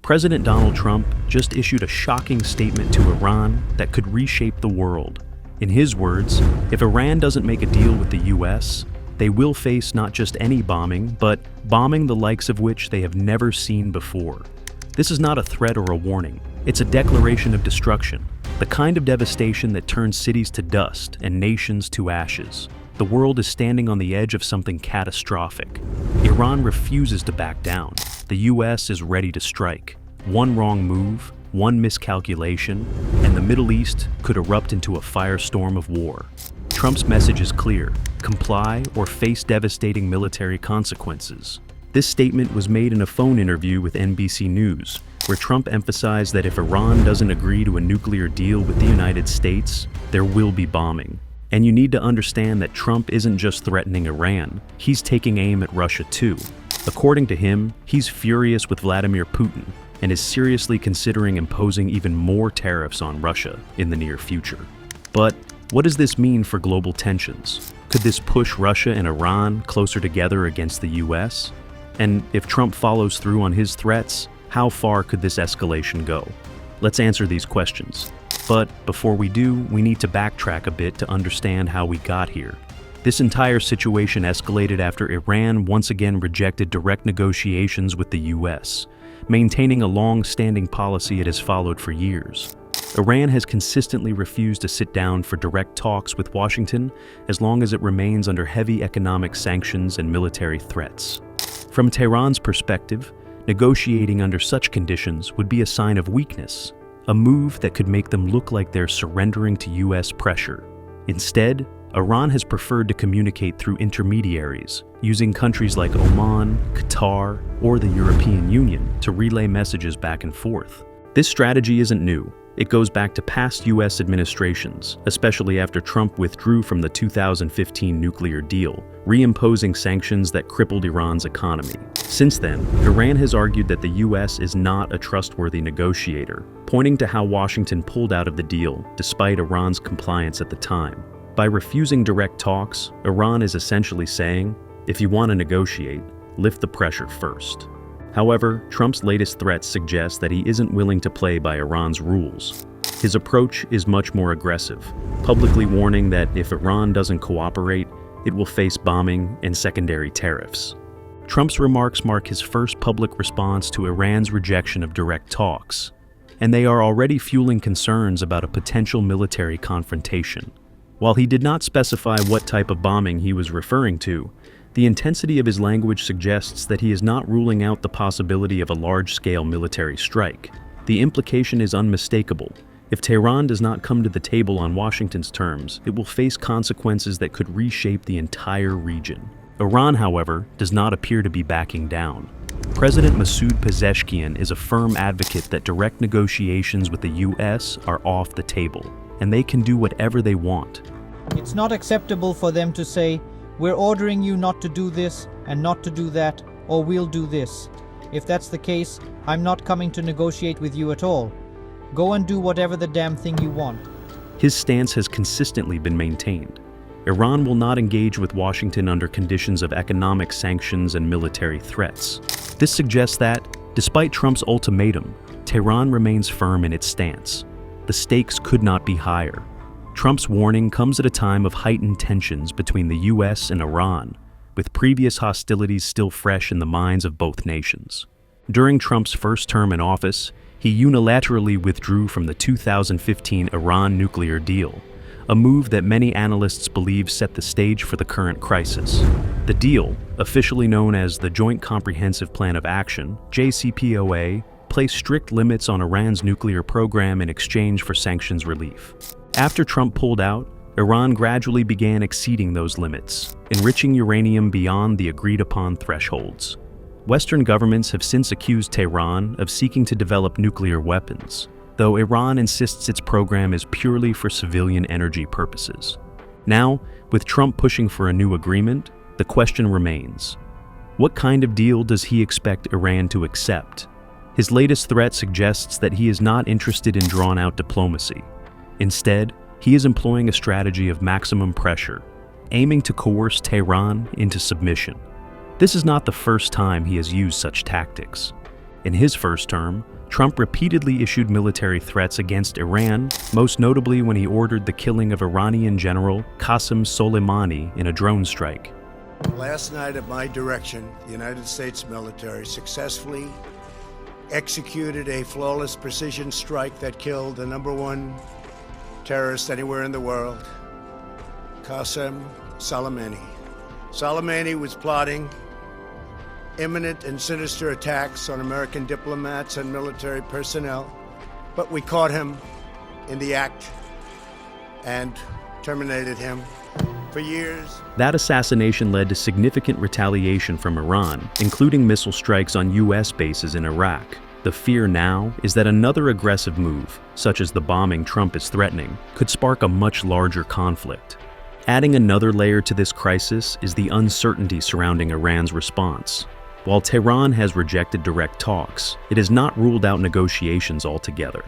President Donald Trump just issued a shocking statement to Iran that could reshape the world. In his words, if Iran doesn't make a deal with the US, they will face not just any bombing, but bombing the likes of which they have never seen before. This is not a threat or a warning. It's a declaration of destruction, the kind of devastation that turns cities to dust and nations to ashes. The world is standing on the edge of something catastrophic. Iran refuses to back down. The US is ready to strike. One wrong move, one miscalculation, and the Middle East could erupt into a firestorm of war. Trump's message is clear: comply or face devastating military consequences. This statement was made in a phone interview with NBC News, where Trump emphasized that if Iran doesn't agree to a nuclear deal with the United States, there will be bombing. And you need to understand that Trump isn't just threatening Iran, he's taking aim at Russia too. According to him, he's furious with Vladimir Putin and is seriously considering imposing even more tariffs on Russia in the near future. But what does this mean for global tensions? Could this push Russia and Iran closer together against the US? And if Trump follows through on his threats, how far could this escalation go? Let's answer these questions. But before we do, we need to backtrack a bit to understand how we got here. This entire situation escalated after Iran once again rejected direct negotiations with the US, maintaining a long-standing policy it has followed for years. Iran has consistently refused to sit down for direct talks with Washington as long as it remains under heavy economic sanctions and military threats. From Tehran's perspective, negotiating under such conditions would be a sign of weakness, a move that could make them look like they're surrendering to US pressure. Instead, Iran has preferred to communicate through intermediaries, using countries like Oman, Qatar, or the European Union to relay messages back and forth. This strategy isn't new. It goes back to past US administrations, especially after Trump withdrew from the 2015 nuclear deal, reimposing sanctions that crippled Iran's economy. Since then, Iran has argued that the US is not a trustworthy negotiator, pointing to how Washington pulled out of the deal despite Iran's compliance at the time. By refusing direct talks, Iran is essentially saying, if you want to negotiate, lift the pressure first. However, Trump's latest threats suggest that he isn't willing to play by Iran's rules. His approach is much more aggressive, publicly warning that if Iran doesn't cooperate, it will face bombing and secondary tariffs. Trump's remarks mark his first public response to Iran's rejection of direct talks, and they are already fueling concerns about a potential military confrontation. While he did not specify what type of bombing he was referring to, the intensity of his language suggests that he is not ruling out the possibility of a large-scale military strike. The implication is unmistakable. If Tehran does not come to the table on Washington's terms, it will face consequences that could reshape the entire region. Iran, however, does not appear to be backing down. President Masoud Pezeshkian is a firm advocate that direct negotiations with the US are off the table, and they can do whatever they want. It's not acceptable for them to say, we're ordering you not to do this and not to do that, or we'll do this. If that's the case, I'm not coming to negotiate with you at all. Go and do whatever the damn thing you want. His stance has consistently been maintained. Iran will not engage with Washington under conditions of economic sanctions and military threats. This suggests that, despite Trump's ultimatum, Tehran remains firm in its stance. The stakes could not be higher. Trump's warning comes at a time of heightened tensions between the US and Iran, with previous hostilities still fresh in the minds of both nations. During Trump's first term in office, he unilaterally withdrew from the 2015 Iran nuclear deal, a move that many analysts believe set the stage for the current crisis. The deal, officially known as the Joint Comprehensive Plan of Action, JCPOA, placed strict limits on Iran's nuclear program in exchange for sanctions relief. After Trump pulled out, Iran gradually began exceeding those limits, enriching uranium beyond the agreed-upon thresholds. Western governments have since accused Tehran of seeking to develop nuclear weapons, though Iran insists its program is purely for civilian energy purposes. Now, with Trump pushing for a new agreement, the question remains: what kind of deal does he expect Iran to accept? His latest threat suggests that he is not interested in drawn-out diplomacy. Instead, he is employing a strategy of maximum pressure, aiming to coerce Tehran into submission. This is not the first time he has used such tactics. In his first term, Trump repeatedly issued military threats against Iran, most notably when he ordered the killing of Iranian General Qasem Soleimani in a drone strike. Last night, at my direction, the United States military successfully executed a flawless precision strike that killed the #1 terrorist anywhere in the world, Qasem Soleimani. Soleimani was plotting imminent and sinister attacks on American diplomats and military personnel, but we caught him in the act and terminated him. For years, that assassination led to significant retaliation from Iran, including missile strikes on U.S. bases in Iraq. The fear now is that another aggressive move, such as the bombing Trump is threatening, could spark a much larger conflict. Adding another layer to this crisis is the uncertainty surrounding Iran's response. While Tehran has rejected direct talks, it has not ruled out negotiations altogether.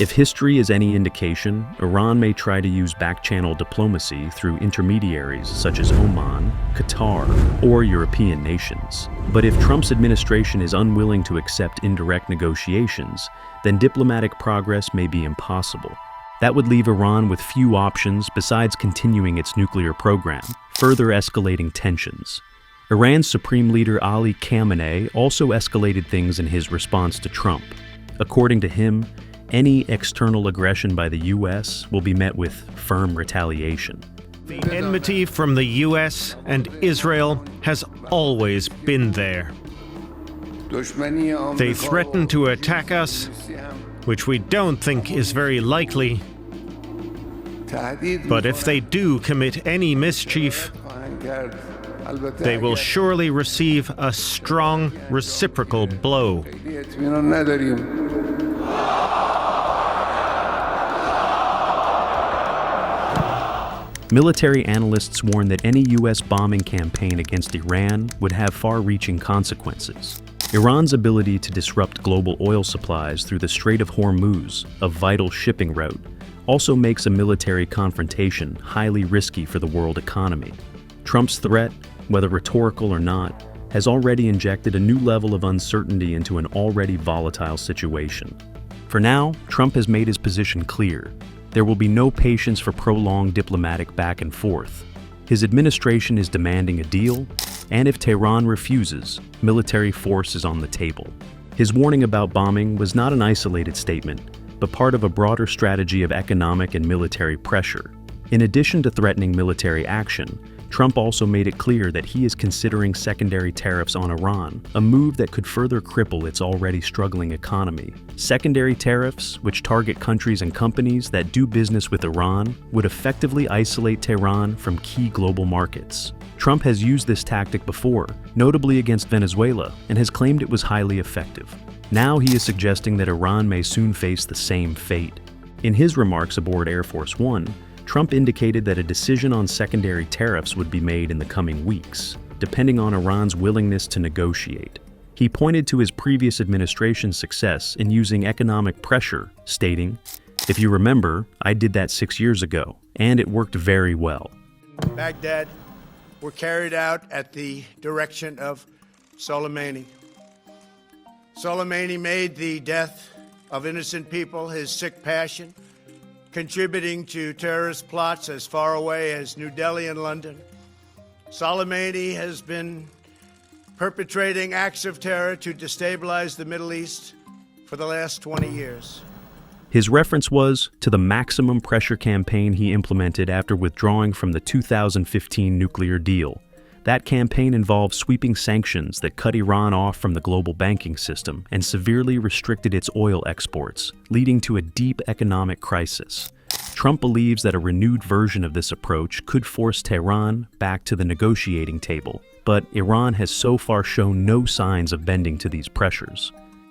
If history is any indication, Iran may try to use back-channel diplomacy through intermediaries such as Oman, Qatar, or European nations. But if Trump's administration is unwilling to accept indirect negotiations, then diplomatic progress may be impossible. That would leave Iran with few options besides continuing its nuclear program, further escalating tensions. Iran's Supreme Leader Ali Khamenei also escalated things in his response to Trump. According to him, any external aggression by the U.S. will be met with firm retaliation. The enmity from the U.S. and Israel has always been there. They threaten to attack us, which we don't think is very likely. But if they do commit any mischief, they will surely receive a strong reciprocal blow. Military analysts warn that any U.S. bombing campaign against Iran would have far-reaching consequences. Iran's ability to disrupt global oil supplies through the Strait of Hormuz, a vital shipping route, also makes a military confrontation highly risky for the world economy. Trump's threat, whether rhetorical or not, has already injected a new level of uncertainty into an already volatile situation. For now, Trump has made his position clear. There will be no patience for prolonged diplomatic back and forth. His administration is demanding a deal, and if Tehran refuses, military force is on the table. His warning about bombing was not an isolated statement, but part of a broader strategy of economic and military pressure. In addition to threatening military action, Trump also made it clear that he is considering secondary tariffs on Iran, a move that could further cripple its already struggling economy. Secondary tariffs, which target countries and companies that do business with Iran, would effectively isolate Tehran from key global markets. Trump has used this tactic before, notably against Venezuela, and has claimed it was highly effective. Now he is suggesting that Iran may soon face the same fate. In his remarks aboard Air Force One, Trump indicated that a decision on secondary tariffs would be made in the coming weeks, depending on Iran's willingness to negotiate. He pointed to his previous administration's success in using economic pressure, stating, "If you remember, I did that 6 years ago, and it worked very well." Baghdad were carried out at the direction of Soleimani. Soleimani made the death of innocent people his sick passion, contributing to terrorist plots as far away as New Delhi and London. Soleimani has been perpetrating acts of terror to destabilize the Middle East for the last 20 years. His reference was to the maximum pressure campaign he implemented after withdrawing from the 2015 nuclear deal. That campaign involved sweeping sanctions that cut Iran off from the global banking system and severely restricted its oil exports, leading to a deep economic crisis. Trump believes that a renewed version of this approach could force Tehran back to the negotiating table, but Iran has so far shown no signs of bending to these pressures.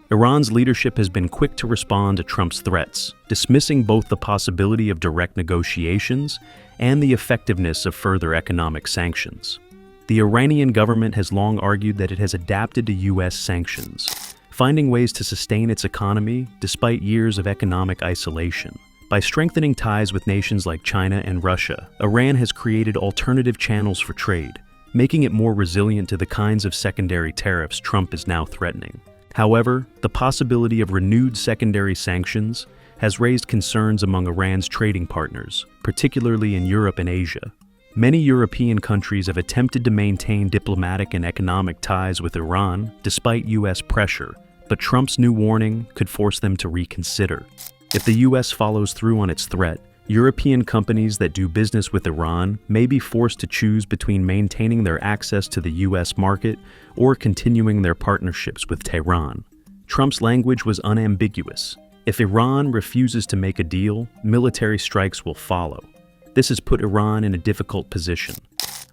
Iran's leadership has been quick to respond to Trump's threats, dismissing both the possibility of direct negotiations and the effectiveness of further economic sanctions. The Iranian government has long argued that it has adapted to U.S. sanctions, finding ways to sustain its economy despite years of economic isolation. By strengthening ties with nations like China and Russia, Iran has created alternative channels for trade, making it more resilient to the kinds of secondary tariffs Trump is now threatening. However, the possibility of renewed secondary sanctions has raised concerns among Iran's trading partners, particularly in Europe and Asia. Many European countries have attempted to maintain diplomatic and economic ties with Iran despite U.S. pressure, but Trump's new warning could force them to reconsider. If the U.S. follows through on its threat, European companies that do business with Iran may be forced to choose between maintaining their access to the U.S. market or continuing their partnerships with Tehran. Trump's language was unambiguous. If Iran refuses to make a deal, military strikes will follow. This has put Iran in a difficult position.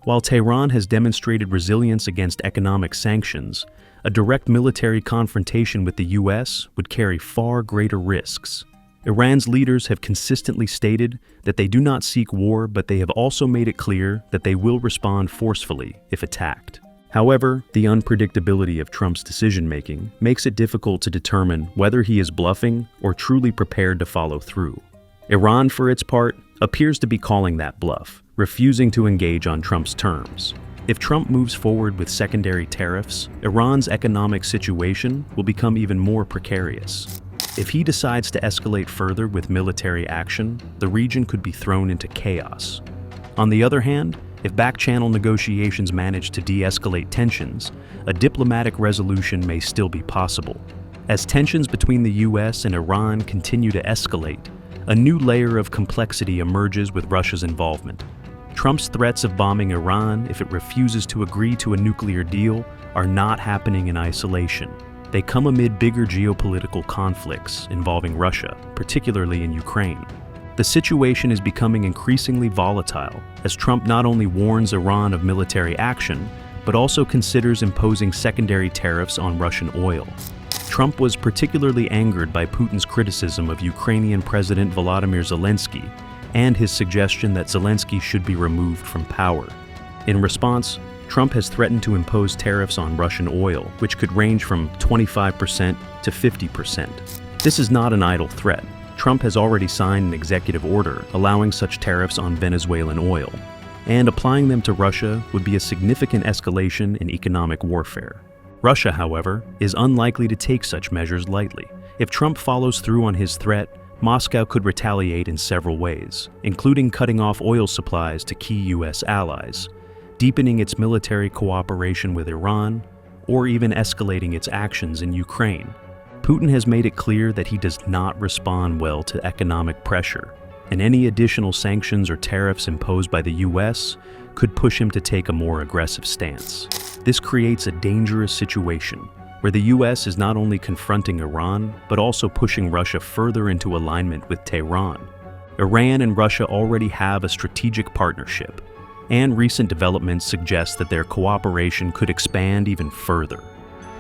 While Tehran has demonstrated resilience against economic sanctions, a direct military confrontation with the U.S. would carry far greater risks. Iran's leaders have consistently stated that they do not seek war, but they have also made it clear that they will respond forcefully if attacked. However, the unpredictability of Trump's decision-making makes it difficult to determine whether he is bluffing or truly prepared to follow through. Iran, for its part, appears to be calling that bluff, refusing to engage on Trump's terms. If Trump moves forward with secondary tariffs, Iran's economic situation will become even more precarious. If he decides to escalate further with military action, the region could be thrown into chaos. On the other hand, if back-channel negotiations manage to de-escalate tensions, a diplomatic resolution may still be possible. As tensions between the U.S. and Iran continue to escalate, a new layer of complexity emerges with Russia's involvement. Trump's threats of bombing Iran if it refuses to agree to a nuclear deal are not happening in isolation. They come amid bigger geopolitical conflicts involving Russia, particularly in Ukraine. The situation is becoming increasingly volatile as Trump not only warns Iran of military action, but also considers imposing secondary tariffs on Russian oil. Trump was particularly angered by Putin's criticism of Ukrainian President Volodymyr Zelensky and his suggestion that Zelensky should be removed from power. In response, Trump has threatened to impose tariffs on Russian oil, which could range from 25% to 50%. This is not an idle threat. Trump has already signed an executive order allowing such tariffs on Venezuelan oil, and applying them to Russia would be a significant escalation in economic warfare. Russia, however, is unlikely to take such measures lightly. If Trump follows through on his threat, Moscow could retaliate in several ways, including cutting off oil supplies to key U.S. allies, deepening its military cooperation with Iran, or even escalating its actions in Ukraine. Putin has made it clear that he does not respond well to economic pressure, and any additional sanctions or tariffs imposed by the U.S. could push him to take a more aggressive stance. This creates a dangerous situation where the U.S. is not only confronting Iran, but also pushing Russia further into alignment with Tehran. Iran and Russia already have a strategic partnership, and recent developments suggest that their cooperation could expand even further.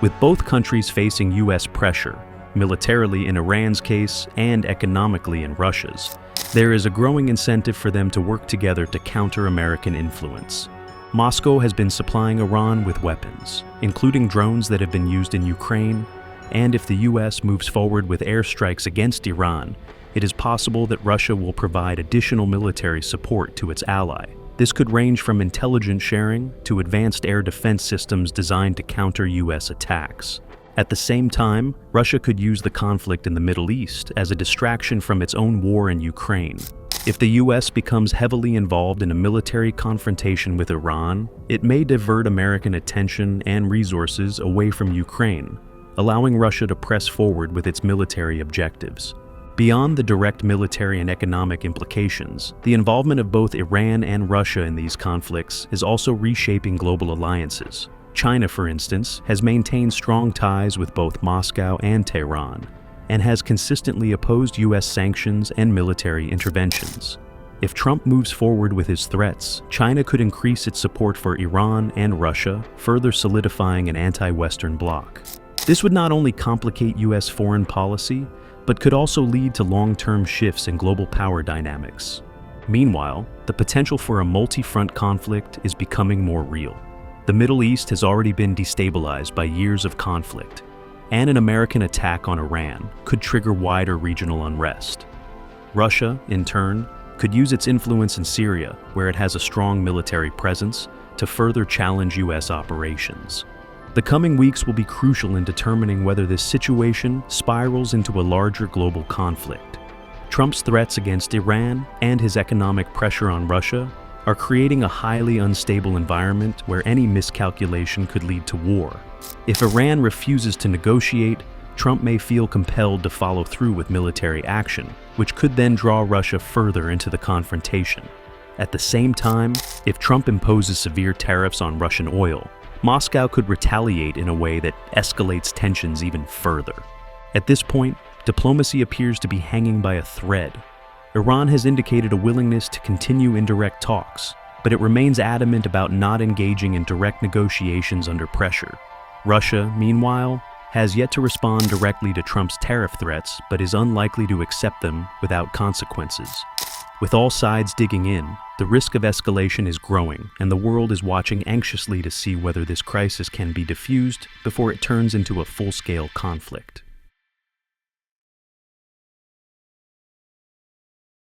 With both countries facing U.S. pressure, militarily in Iran's case and economically in Russia's, there is a growing incentive for them to work together to counter American influence. Moscow has been supplying Iran with weapons, including drones that have been used in Ukraine, and if the U.S. moves forward with airstrikes against Iran, it is possible that Russia will provide additional military support to its ally. This could range from intelligence sharing to advanced air defense systems designed to counter U.S. attacks. At the same time, Russia could use the conflict in the Middle East as a distraction from its own war in Ukraine. If the U.S. becomes heavily involved in a military confrontation with Iran, it may divert American attention and resources away from Ukraine, allowing Russia to press forward with its military objectives. Beyond the direct military and economic implications, the involvement of both Iran and Russia in these conflicts is also reshaping global alliances. China, for instance, has maintained strong ties with both Moscow and Tehran, and has consistently opposed U.S. sanctions and military interventions. If Trump moves forward with his threats, China could increase its support for Iran and Russia, further solidifying an anti-Western bloc. This would not only complicate U.S. foreign policy, but could also lead to long-term shifts in global power dynamics. Meanwhile, the potential for a multi-front conflict is becoming more real. The Middle East has already been destabilized by years of conflict, and an American attack on Iran could trigger wider regional unrest. Russia, in turn, could use its influence in Syria, where it has a strong military presence, to further challenge U.S. operations. The coming weeks will be crucial in determining whether this situation spirals into a larger global conflict. Trump's threats against Iran and his economic pressure on Russia are creating a highly unstable environment where any miscalculation could lead to war. If Iran refuses to negotiate, Trump may feel compelled to follow through with military action, which could then draw Russia further into the confrontation. At the same time, if Trump imposes severe tariffs on Russian oil, Moscow could retaliate in a way that escalates tensions even further. At this point, diplomacy appears to be hanging by a thread. Iran has indicated a willingness to continue indirect talks, but it remains adamant about not engaging in direct negotiations under pressure. Russia, meanwhile, has yet to respond directly to Trump's tariff threats, but is unlikely to accept them without consequences. With all sides digging in, the risk of escalation is growing, and the world is watching anxiously to see whether this crisis can be diffused before it turns into a full-scale conflict.